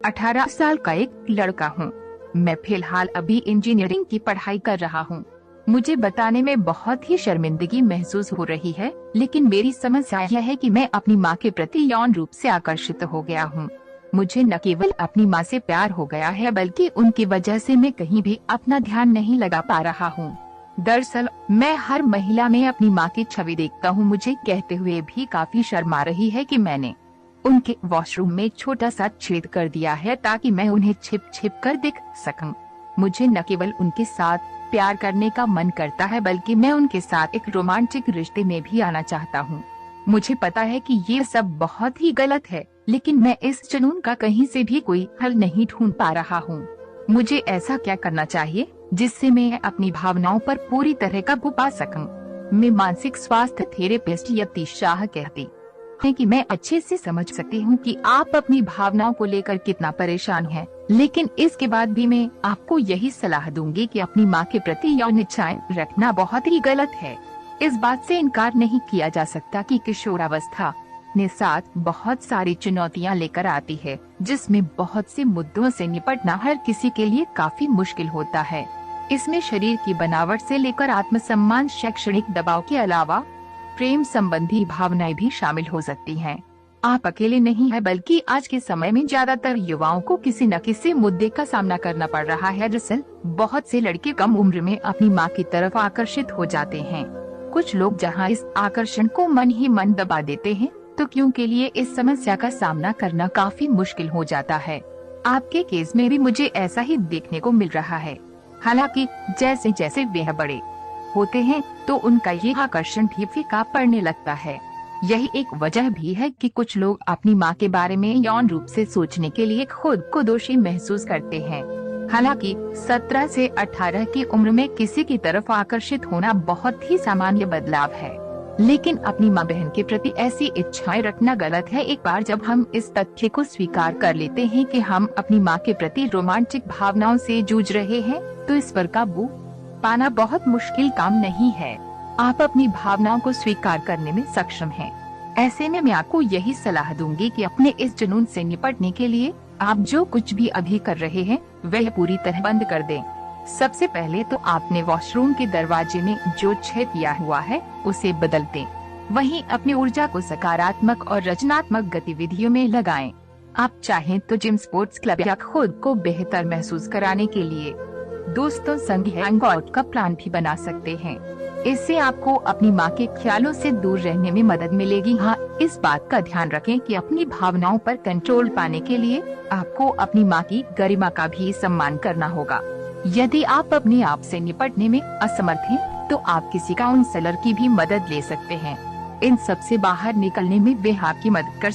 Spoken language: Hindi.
18 साल का एक लड़का हूँ। मैं फिलहाल अभी इंजीनियरिंग की पढ़ाई कर रहा हूँ। मुझे बताने में बहुत ही शर्मिंदगी महसूस हो रही है, लेकिन मेरी समस्या यह है कि मैं अपनी माँ के प्रति यौन रूप से आकर्षित हो गया हूँ। मुझे न केवल अपनी माँ से प्यार हो गया है, बल्कि उनकी वजह से मैं कहीं भी अपना ध्यान नहीं लगा पा रहा हूँ। दरअसल मैं हर महिला में अपनी माँ की छवि देखता हूँ। मुझे कहते हुए भी काफी शर्म आ रही है कि मैंने उनके वॉशरूम में छोटा सा छेद कर दिया है, ताकि मैं उन्हें छिप छिप कर देख सकूं। मुझे न केवल उनके साथ प्यार करने का मन करता है, बल्कि मैं उनके साथ एक रोमांटिक रिश्ते में भी आना चाहता हूँ। मुझे पता है कि ये सब बहुत ही गलत है, लेकिन मैं इस जुनून का कहीं से भी कोई हल नहीं ढूंढ पा रहा हूँ। मुझे ऐसा क्या करना चाहिए जिससे मैं अपनी भावनाओं पर पूरी तरह काबू पा सकूं? मैं मानसिक स्वास्थ्य थेरेपिस्ट यतीश शाह कहती है कि मैं अच्छे से समझ सकती हूँ कि आप अपनी भावनाओं को लेकर कितना परेशान हैं, लेकिन इसके बाद भी मैं आपको यही सलाह दूंगी कि अपनी माँ के प्रति यौन इच्छाएं रखना बहुत ही गलत है। इस बात से इनकार नहीं किया जा सकता कि किशोरावस्था ने साथ बहुत सारी चुनौतियाँ लेकर आती है, जिसमें बहुत से मुद्दों से निपटना हर किसी के लिए काफी मुश्किल होता है। इसमें शरीर की बनावट से लेकर आत्मसम्मान, शैक्षणिक दबाव के अलावा प्रेम संबंधी भावनाएं भी शामिल हो सकती हैं। आप अकेले नहीं हैं, बल्कि आज के समय में ज्यादातर युवाओं को किसी न किसी मुद्दे का सामना करना पड़ रहा है। दरअसल बहुत से लड़के कम उम्र में अपनी मां की तरफ आकर्षित हो जाते हैं। कुछ लोग जहां इस आकर्षण को मन ही मन दबा देते हैं, तो क्यों के लिए इस समस्या का सामना करना काफी मुश्किल हो जाता है। आपके केस में भी मुझे ऐसा ही देखने को मिल रहा है। हालांकि जैसे जैसे वे बड़े होते हैं, तो उनका ये आकर्षण भी फीका पड़ने लगता है। यही एक वजह भी है कि कुछ लोग अपनी माँ के बारे में यौन रूप से सोचने के लिए खुद को दोषी महसूस करते हैं। हालांकि 17 से 18 की उम्र में किसी की तरफ आकर्षित होना बहुत ही सामान्य बदलाव है, लेकिन अपनी माँ बहन के प्रति ऐसी इच्छाएं रखना गलत है। एक बार जब हम इस तथ्य को स्वीकार कर लेते हैं कि हम अपनी माँ के प्रति रोमांटिक भावनाओं से जूझ रहे हैं, तो इस पर काबू पाना बहुत मुश्किल काम नहीं है। आप अपनी भावनाओं को स्वीकार करने में सक्षम हैं। ऐसे में मैं आपको यही सलाह दूंगी कि अपने इस जुनून से निपटने के लिए आप जो कुछ भी अभी कर रहे हैं, वह पूरी तरह बंद कर दें। सबसे पहले तो आपने वॉशरूम के दरवाजे में जो छेद किया हुआ है, उसे बदल दें। वहीं अपनी ऊर्जा को सकारात्मक और रचनात्मक गतिविधियों में लगाएं। आप चाहें तो जिम, स्पोर्ट्स क्लब या खुद को बेहतर महसूस कराने के लिए दोस्तों संग हैंग आउट का प्लान भी बना सकते हैं। इससे आपको अपनी माँ के ख्यालों से दूर रहने में मदद मिलेगी। हाँ, इस बात का ध्यान रखें कि अपनी भावनाओं पर कंट्रोल पाने के लिए आपको अपनी माँ की गरिमा का भी सम्मान करना होगा। यदि आप अपने आप से निपटने में असमर्थ हैं, तो आप किसी काउंसलर की भी मदद ले सकते हैं। इन सब से बाहर निकलने में वे आपकी मदद कर